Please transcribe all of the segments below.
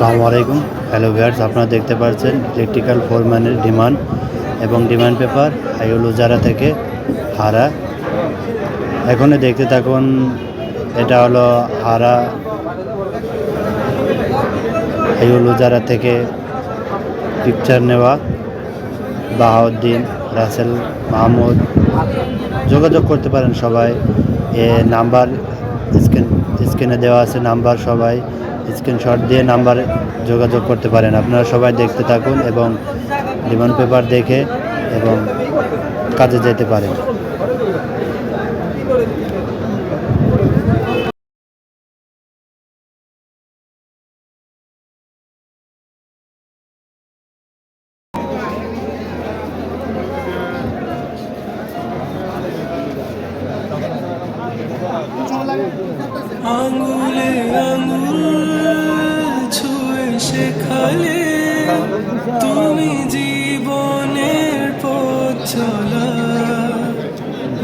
আসসালামু আলাইকুম। Hello viewers, আপনারা দেখতে পাচ্ছেন ইলেকট্রিক্যাল ফোরম্যানের ডিমান্ড এবং ডিমান্ড পেপার আইওল উজারা থেকে হারা। এখনই দেখতে থাকুন। এটা হলো হারা আইওল উজারা থেকে পিকচার নেওয়া। বাহাউদ্দিন, রাসেল, মাহমুদ যোগাযোগ করতে পারেন সবাই। নাম্বার স্ক্রিনে দেওয়া আছে, নাম্বার সবাই স্ক্রিনশট দিয়ে নাম্বারে যোগাযোগ করতে পারেন। আপনারা সবাই দেখতে থাকুন এবং ডিমান্ড পেপার দেখে এবং কাজে যেতে পারেন। আঙুলে আঙুল ছুঁয়ে শেখালে তুমি জীবনের পথ চলা,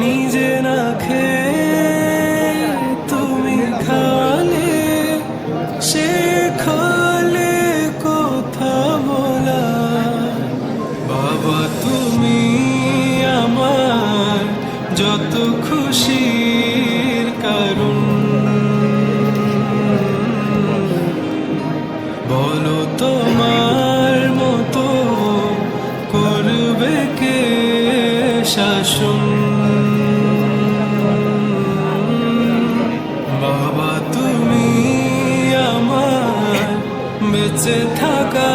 নিজে না খেয়ে তুমি খালে, শেখালে কথা বলা। বাবা তুমি আমার যত খুশির কারণ, বলো তোমার মতো করবে কে শাসন। বাবা তুমি আমার বেঁচে থাকা